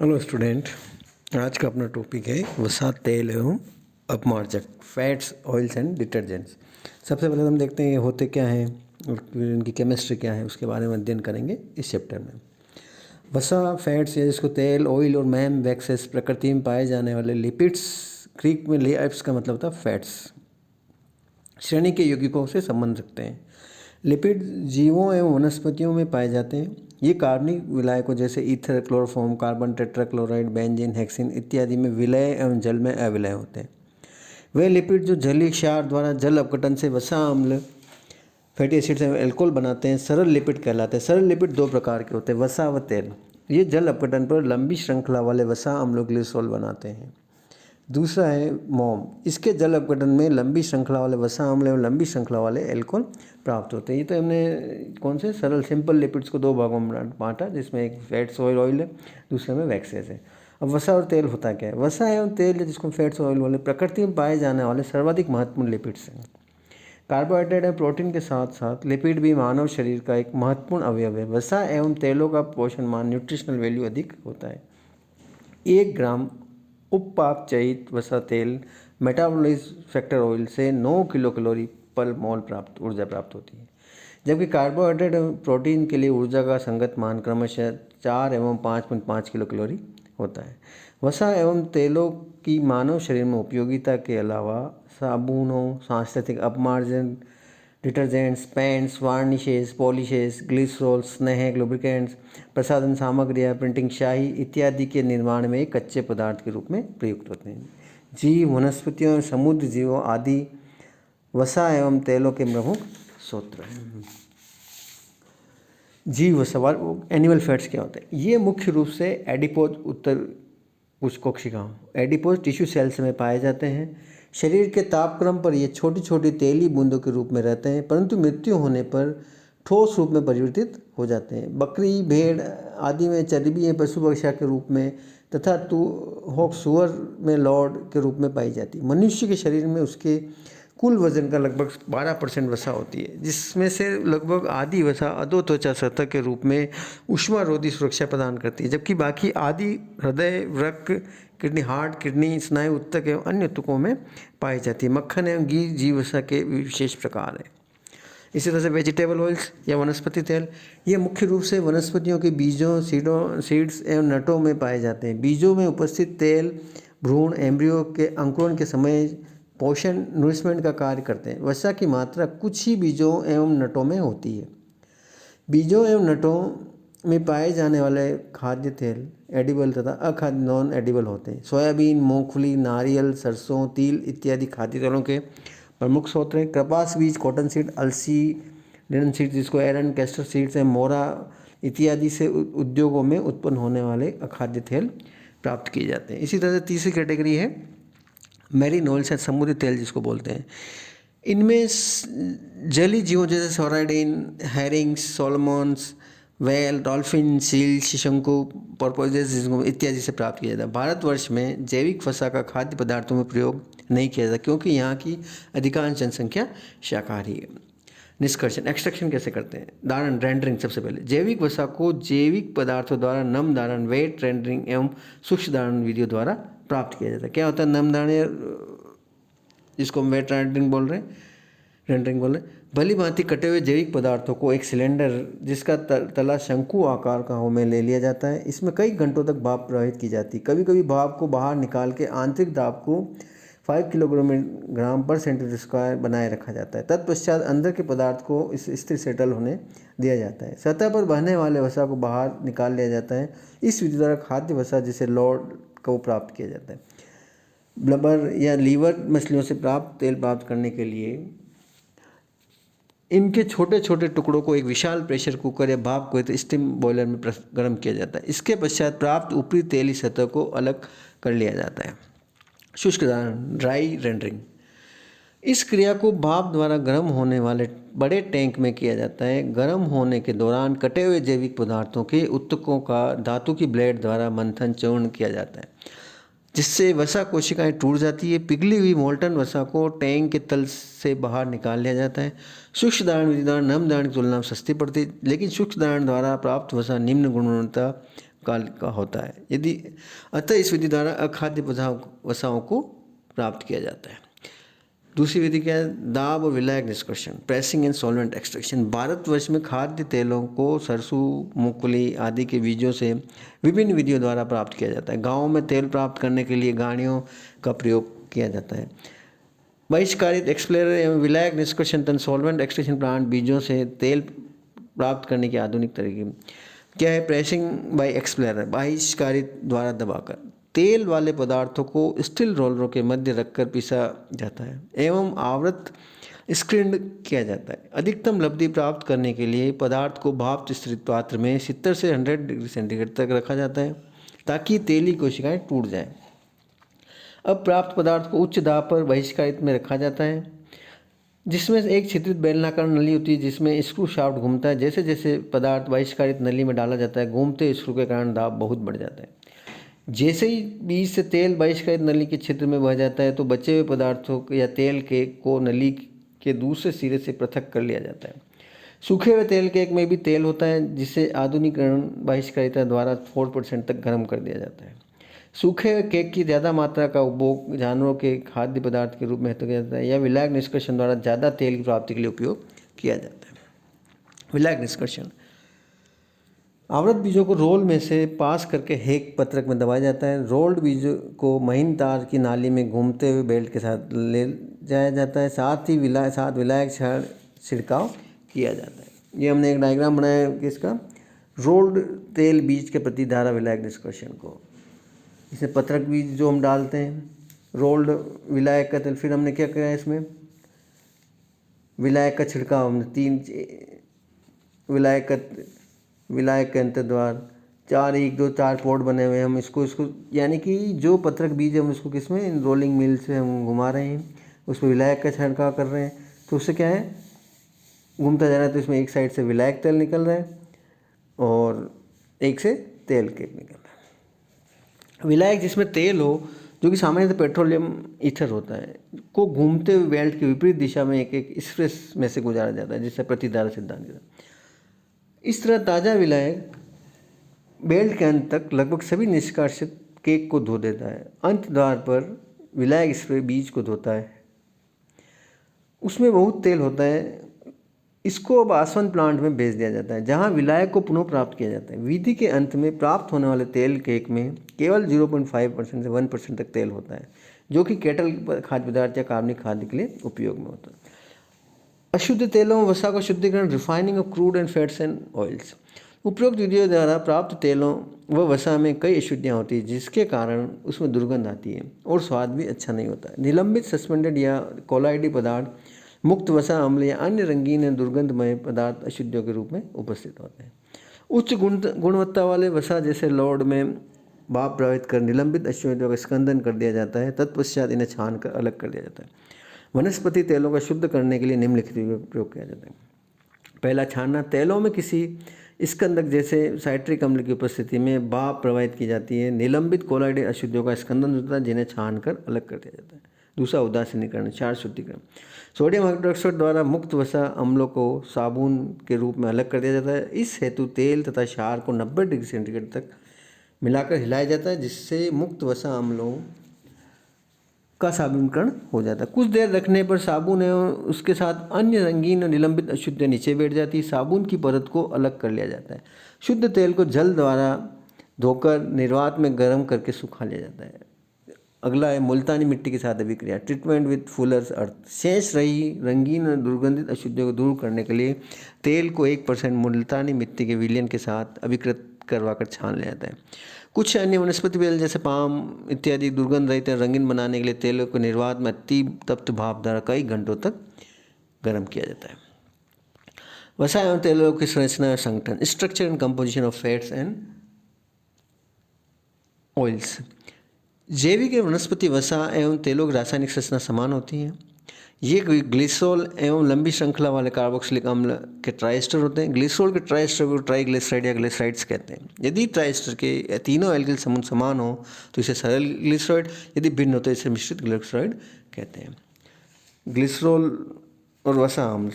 Hello student. आज का अपना टॉपिक है वसा, तेल एवं अपमार्जक, फैट्स, ऑयल्स एंड डिटर्जेंट्स। सबसे पहले हम देखते हैं ये होते क्या हैं और इनकी केमिस्ट्री क्या है, उसके बारे में अध्ययन करेंगे इस चैप्टर में। वसा, फैट्स या जिसको तेल, ऑयल और मैम वैक्सेस प्रकृति में पाए जाने वाले लिपिड्स, ग्रीक में लेप्स का मतलब होता है फैट्स, श्रेणी के यौगिकों से संबंध रखते हैं। लिपिड जीवों एवं वनस्पतियों में पाए जाते हैं। ये कार्बनिक विलायकों जैसे ether, chloroform, carbon tetrachloride, benzene, hexyne इत्यादि में विलय एवं जल में अविलय होते हैं। वे लिपिड जो जलीय क्षार द्वारा जल अपघटन से वसा, अम्ल, फैटी एसिड्स एवं एल्कोहल बनाते हैं, सरल लिपिड कहलाते हैं। सरल लिपिड दो प्रकार के होते हैं, वसा व तेल। ये जल अपघटन पर लंबी श्रृंखला वाले वसा, अम्ल, ग्लिसरॉल बनाते हैं। दूसरा है मोम। इसके जल अपघटन में लंबी श्रृंखला वाले वसा, अम्ल एवं लंबी श्रृंखला वाले एल्कोहल प्राप्त होते हैं। ये तो हमने कौन से सरल सिंपल लिपिड्स को दो भागों में बांटा, जिसमें एक फैट्स ऑयल है, दूसरे में वैक्सेस है। अब वसा और तेल होता क्या है? वसा एवं तेल, जिसको फैट्स ऑयल वाले, प्रकृति में पाए जाने वाले सर्वाधिक महत्वपूर्ण लिपिड्स हैं। कार्बोहाइड्रेट एवं प्रोटीन के साथ साथ लिपिड भी मानव शरीर का एक महत्वपूर्ण अवयव है। वसा एवं तेलों का पोषण मान, न्यूट्रिशनल वैल्यू अधिक होता है। 1 ग्राम उपपाकचयित वसा तेल मेटाबॉलिज्म फैक्टर ऑयल से 9 किलो कैलोरी पर मोल ऊर्जा प्राप्त होती है, जबकि कार्बोहाइड्रेट एवं प्रोटीन के लिए ऊर्जा का संगत मान क्रमशः 4 एवं 5.5 किलो कैलोरी होता है। वसा एवं तेलों की मानव शरीर में उपयोगिता के अलावा साबुनों, सांस्कृतिक अपमार्जन, detergents, paints, varnishes, polishes, glycerol, स्नेहक, लुब्रिकेंट्स, प्रसाधन सामग्रियाँ, प्रिंटिंग स्याही इत्यादि के निर्माण में कच्चे पदार्थ के रूप में प्रयुक्त होते हैं। जीव, वनस्पतियों, समुद्र जीवों आदि वसा एवं तेलों के प्रमुख स्रोत हैं। जीव सवाल एनिमल फैट्स क्या होते हैं? ये मुख्य रूप से एडिपोज, उत्तर कुछ कोशिकाओं, एडिपोज टिश्यू सेल्स में पाए जाते हैं। शरीर के तापक्रम पर ये छोटी छोटी तेली बूंदों के रूप में रहते हैं, परंतु मृत्यु होने पर ठोस रूप में परिवर्तित हो जाते हैं। बकरी, भेड़ आदि में चर्बी पशु वसा के रूप में तथा सुअर में लौड के रूप में पाई जाती है। मनुष्य के शरीर में उसके कुल वजन का लगभग 12% वसा होती है, जिसमें से लगभग आधी वसा अधो त्वचा सतह के रूप में ऊष्मारोधी सुरक्षा प्रदान करती है, जबकि बाकी आधी हृदय, वृक्क, किडनी, हार्ट, किडनी, स्नायु, ऊतक एवं अन्य ऊतकों में पाई जाती है। मक्खन एवं घी जीव वसा के विशेष प्रकार है। इसी तरह से वेजिटेबल ऑयल्स या वनस्पति तेल, ये मुख्य रूप से वनस्पतियों के बीजों, सीड्स एवं नटों में पाए जाते हैं। बीजों में उपस्थित तेल भ्रूण, एम्ब्रियो के अंकुरण के समय पोषण, नरिशमेंट का कार्य करते हैं। वसा की मात्रा कुछ ही बीजों एवं नटों में होती है। बीजों एवं नटों में पाए जाने वाले खाद्य तेल एडिबल तथा अखाद्य नॉन एडिबल होते हैं। सोयाबीन, मूंगफली, नारियल, सरसों, तिल इत्यादि खाद्य तेलों के प्रमुख स्रोत हैं। कपास बीज, कॉटन सीड, अलसी, लिनन सीड, जिसको एरन, कैस्टर सीड्स हैं, मोरा इत्यादि से उद्योगों में उत्पन्न होने वाले अखाद्य तेल प्राप्त किए जाते हैं। इसी तरह से तीसरी कैटेगरी है मैरीन ऑयल्स या समुद्री तेल जिसको बोलते हैं। इनमें जलीय जीवों जैसे सोराइडिन, हैरिंग्स, सोलमॉन्स, वेल, डॉल्फिन, सील, शंकु, पोर्पोइजेस इत्यादि से प्राप्त किया जाता है। भारतवर्ष में जैविक वसा का खाद्य पदार्थों में प्रयोग नहीं किया जाता, क्योंकि यहाँ की अधिकांश जनसंख्या शाकाहारी है। निष्कर्षण, एक्सट्रैक्शन कैसे करते हैं? दारण, रेंडरिंग। सबसे पहले जैविक वसा को जैविक पदार्थों द्वारा नम दारण, वेट रेंडरिंग एवं सूक्ष्म दारण विधियों द्वारा प्राप्त किया जाता है। क्या होता है नम दारण, जिसको हम वेट रेंडरिंग बोल रहे हैं, भली भांति कटे हुए जैविक पदार्थों को एक सिलेंडर जिसका तला शंकु आकार का हो में ले लिया जाता है। इसमें कई घंटों तक भाप प्रवाहित की जाती है। कभी कभी भाप को बाहर निकाल के आंतरिक दाब को 5 किलोग्राम पर सेंटीमीटर स्क्वायर बनाए रखा जाता है। तत्पश्चात अंदर के पदार्थ को इस स्थिर सेटल होने दिया जाता है। सतह पर बहने वाले वसा को बाहर निकाल लिया जाता है। इस विधि द्वारा खाद्य वसा जिसे लॉर्ड को प्राप्त किया जाता है। ब्लबर या लीवर मछलियों से प्राप्त तेल प्राप्त करने के लिए इनके छोटे छोटे टुकड़ों को एक विशाल प्रेशर कुकर या भाप को स्टीम बॉयलर में गर्म किया जाता है। इसके पश्चात प्राप्त ऊपरी तेली सतह को अलग कर लिया जाता है। शुष्क दारण, ड्राई रेंडरिंग। इस क्रिया को भाप द्वारा गर्म होने वाले बड़े टैंक में किया जाता है। गर्म होने के दौरान कटे हुए जैविक पदार्थों के ऊतकों का धातु की ब्लेड द्वारा मंथन, चूर्ण किया जाता है, जिससे वसा कोशिकाएं टूट जाती है। पिघली हुई मोल्टन वसा को टैंक के तल से बाहर निकाल लिया जाता है। सूक्ष्म दारण विधि द्वारा नम दारण की तुलना में सस्ती पड़ती है, लेकिन सूक्ष्म दारण द्वारा प्राप्त वसा निम्न गुणवत्ता काल का होता है। यदि अतः इस विधि द्वारा अखाद्य वसाओं को प्राप्त किया जाता है। दूसरी विधि क्या है? दाब और विलायक निष्कर्षण, pressing and solvent extraction. Bharatvarsh में खाद्य तेलों को सरसों, मूंगफली आदि के बीजों से विभिन्न विधियों द्वारा प्राप्त किया जाता है। गाँवों में तेल प्राप्त करने के लिए गाड़ियों का प्रयोग किया जाता है। बहिष्कारित एक्सप्लेयर एवं विलायक निष्कर्षण तंत्र, सॉल्वेंट एक्सट्रैक्शन प्लांट बीजों से तेल प्राप्त करने के आधुनिक तरीके क्या है? प्रेसिंग बाय एक्सप्लेयर, बहिष्कारित द्वारा दबाकर तेल वाले पदार्थों को स्टील रोलरों के मध्य रखकर पीसा जाता है एवं आवृत स्क्रीन किया जाता है। अधिकतम लब्धि प्राप्त करने के लिए पदार्थ को भाप स्थित पात्र में 70 से 100 डिग्री सेंटीग्रेड तक रखा जाता है ताकि तेली कोशिकाएं टूट जाएं। अब प्राप्त पदार्थ को उच्च दाब पर बहिष्कारित में रखा जाता है, जिसमें एक छिद्रित बेलनाकार नली होती है जिसमें स्क्रू शाफ्ट घूमता है। जैसे जैसे पदार्थ बहिष्कारित नली में डाला जाता है, घूमते स्क्रू के कारण दाब बहुत बढ़ जाता है। जैसे ही बीज से तेल बहिष्कारित नली के क्षेत्र में बह जाता है तो बचे हुए पदार्थों या तेल के को नली के दूसरे सिरे से पृथक कर लिया जाता है। सूखे हुए तेल केक में भी तेल होता है जिसे आधुनिकीकरण बहिष्कारिता द्वारा 4% तक गर्म कर दिया जाता है। सूखे हुए केक की ज़्यादा मात्रा का उपभोग जानवरों के खाद्य पदार्थ के रूप में किया जाता है या विलायक निष्कर्षण द्वारा ज़्यादा तेल की प्राप्ति के लिए उपयोग किया जाता है। विलायक निष्कर्षण, आवृत बीजों को रोल में से पास करके हेक पत्रक में दबाया जाता है। रोल्ड बीजों को महीन तार की नाली में घूमते हुए बेल्ट के साथ ले जाया जाता है। साथ ही विलायक क्षार छिड़काव किया जाता है। ये हमने एक डायग्राम बनाया है किसका? रोल्ड तेल बीज के प्रति धारा विलायक निष्कर्षण को। इसे पत्रक बीज जो हम डालते हैं, रोल्ड विलायक का तेल, फिर हमने क्या किया इसमें? विलायक का छिड़काव, हमने 3 विलायक के अंतर्द्वार 4 पोर्ट बने हुए हैं। हम इसको यानी कि जो पत्रक बीज है हम इसको किसमें, इन रोलिंग मिल से हम घुमा रहे हैं, उसमें विलायक का छिड़काव कर रहे हैं। तो उससे क्या है, घूमता जा रहा है तो इसमें एक साइड से विलायक तेल निकल रहा है और एक से तेल केक निकल रहा है। विलायक जिसमें तेल हो, जो कि सामान्यतः पेट्रोलियम ईथर होता है, को घूमते हुए बेल्ट की विपरीत दिशा में एक एक्सप्रेस में से गुजारा जाता है, जिससे प्रतिधारा सिद्धांत के। इस तरह ताज़ा विलायक बेल्ट के अंत तक लगभग सभी निष्कासित केक को धो देता है। अंत द्वार पर विलायक स्प्रे बीज को धोता है, उसमें बहुत तेल होता है। इसको अब आसवन प्लांट में भेज दिया जाता है जहां विलायक को पुनः प्राप्त किया जाता है। विधि के अंत में प्राप्त होने वाले तेल केक में केवल 0.5% से 1% तक तेल होता है, जो कि केटल खाद्य पदार्थ या कार्बनिक खाद्य के लिए उपयोग में होता है। अशुद्ध तेलों वसा का शुद्धिकरण, refining of crude and fats and oils. उपरोक्त विधियों द्वारा प्राप्त तेलों व वसा में कई अशुद्धियाँ होती हैं जिसके कारण उसमें दुर्गंध आती है और स्वाद भी अच्छा नहीं होता है। निलंबित, सस्पेंडेड या कोलाइडी पदार्थ, मुक्त वसा अम्ल या अन्य रंगीन या दुर्गंधमय पदार्थ अशुद्धियों के रूप में उपस्थित होते हैं। उच्च गुणवत्ता वाले वसा जैसे लौड में भाप प्रभावित कर निलंबित अशुद्धियों का स्कंदन कर दिया जाता है। तत्पश्चात इन्हें छान कर अलग कर दिया जाता है। वनस्पति तेलों का शुद्ध करने के लिए निम्नलिखित प्रयोग किया जाता है। पहला, छानना। तेलों में किसी स्कंदक जैसे साइट्रिक अम्ल की उपस्थिति में भाप प्रवाहित की जाती है। निलंबित कोलाइडी अशुद्धियों का स्कंदन होता है जिन्हें छान कर अलग कर दिया जाता है। दूसरा, उदासीनीकरण, क्षार शुद्धिकरण। सोडियम हाइड्रोक्साइड द्वारा मुक्त वसा अम्लों को साबुन के रूप में अलग कर दिया जाता है। इस हेतु तेल तथा क्षार को 90 डिग्री सेंटीग्रेड तक मिलाकर हिलाया जाता है जिससे मुक्त वसा अम्लों का साबुनीकरण हो जाता है। कुछ देर रखने पर साबुन एवं उसके साथ अन्य रंगीन और निलंबित अशुद्धियाँ नीचे बैठ जाती है। साबुन की परत को अलग कर लिया जाता है। शुद्ध तेल को जल द्वारा धोकर निर्वात में गर्म करके सुखा लिया जाता है। अगला है मुल्तानी मिट्टी के साथ अभिक्रिया, ट्रीटमेंट विद फुलर्स अर्थ। शेष रही रंगीन और दुर्गंधित अशुद्धियों को दूर करने के लिए तेल को 1% मुल्तानी मिट्टी के विलयन के साथ अभिकृत करवाकर छान लिया जाता है। कुछ अन्य वनस्पति तेल जैसे पाम इत्यादि दुर्गंध रहित रंगीन बनाने के लिए तेलों को निर्वात में अति तप्त भाप द्वारा कई घंटों तक गर्म किया जाता है। वसा एवं तेलों की संरचना और संगठन, structure and composition of fats and oils. जैविक एवं वनस्पति वसा एवं तेलों की रासायनिक संरचना समान होती है। ये ग्लिसरॉल एवं लंबी श्रृंखला वाले कार्बोक्सिलिक अम्ल के ट्राइस्टर होते हैं। ग्लिसरॉल के ट्राइस्टर को ट्राइग्लिसराइड या ग्लिसराइड्स कहते हैं। यदि ट्राइस्टर के तीनों एल्किल समूह समान हो तो इसे सरल ग्लिसरॉइड, यदि भिन्न हो तो इसे मिश्रित ग्लिसरॉइड कहते हैं। ग्लिसरॉल और वसा अम्ल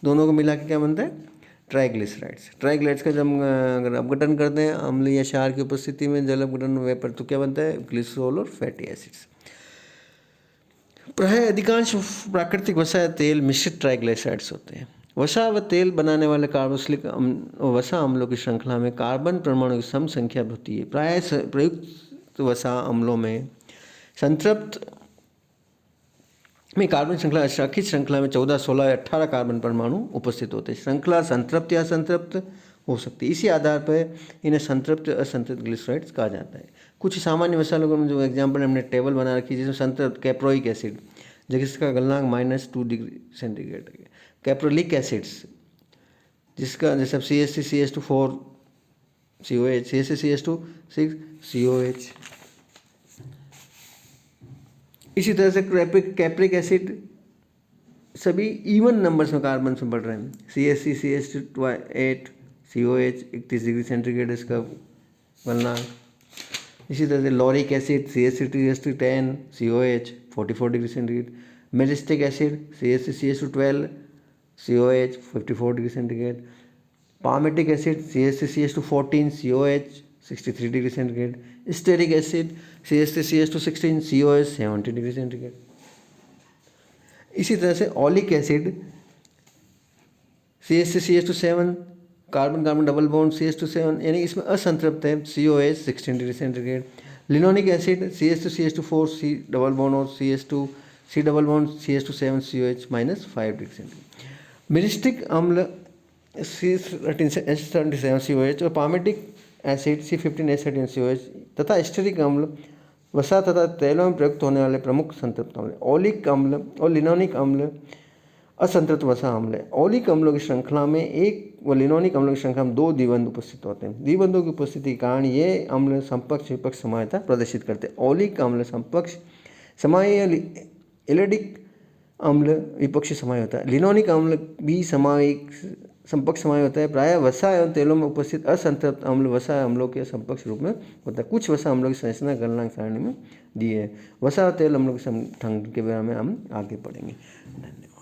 दोनों को मिला के क्या बनता है? ट्राइग्लिसराइड्स। ट्राइग्लिसराइड्स का जब अगर अपघटन करते हैं अम्ल या क्षार की उपस्थिति में जल अपघटन वेपर, तो क्या बनता है? ग्लिसरॉल और फैटी एसिड्स। प्रायः अधिकांश प्राकृतिक वसा या तेल मिश्रित ट्राइग्लिसराइड्स होते हैं। वसा व तेल बनाने वाले कार्बोक्सिलिक वसा अम्लों की श्रृंखला में कार्बन परमाणु की सम संख्या होती है। प्रायः प्रयुक्त वसा अम्लों में संतृप्त में कार्बन श्रृंखला अशाखित श्रृंखला में 14, 16 या 18 कार्बन परमाणु उपस्थित होते हैं। श्रृंखला संतृप्त या असंतृप्त हो सकती है। इसी आधार पर इन्हें संतृप्त असंतृप्त ग्लिसराइड्स कहा जाता है। कुछ सामान्य मसालों का जो एग्जाम्पल हमने टेबल बना रखी है, जिसमें संतृप्त कैप्रोइक एसिड जिसका गलनांक -2 डिग्री सेंटीग्रेड है। कैप्रोलिक एसिड्स जिसका जैसे CH3CH2 4 COH, CH3CH2 6 COH। इसी तरह से कैप्रिक एसिड सभी इवन नंबर्स में कार्बन में बढ़ रहे हैं। CH3CH8 COH 31 डिग्री सेंटीग्रेड इसका गलनांक। इसी तरह से lauric acid CH3CH10 COH 44 degree centigrade. Myristic acid CH3CH12 COH 54 degree centigrade. Palmitic acid CH3CH214 COH 63 degree centigrade. Stearic acid CH3CH216 COH 70 degree centigrade. इसी तरह से oleic acid CH3CH27 carbon carbon double bond CH27 यानी इसमें असंतृप्त है COH 16 degree centigrade. Linolenic acid CH3CH24 C double bond और CH2 C double bond CH27 COH -5 degree centigrade. Myristic अम्ल C13H37 COH और पामेटिक एसिड C15H13 COH तथा steric अम्ल वसा तथा तेलों में प्रयुक्त होने वाले प्रमुख संतृप्त अम्ल। ओलिक अम्ल और लिनोनिक अम्ल असंतृप्त वसा अम्ल है। ओलिक अम्लों की श्रृंखला में एक व लिनोनिक अम्लों की श्रृंखला में 2 द्विबंध उपस्थित होते हैं। द्विबंधों की उपस्थिति के कारण ये अम्ल समपक्ष विपक्ष समायता प्रदर्शित करते हैं। ओलिक अम्ल समपक्ष समाय या एलिडिक अम्ल विपक्षी समाय होता है। लिनोनिक अम्ल भी समायिक संपक्ष समाय होता है। प्रायः वसा एवं तेलों में उपस्थित असंतृप्त अम्ल वसा अम्लों के संपक्ष रूप में होता है। कुछ वसा अम्लों की संरचना गलनांक सारणी में दी है। वसा और तेल अम्लों के संगठन के बारे में हम आगे पढ़ेंगे। धन्यवाद।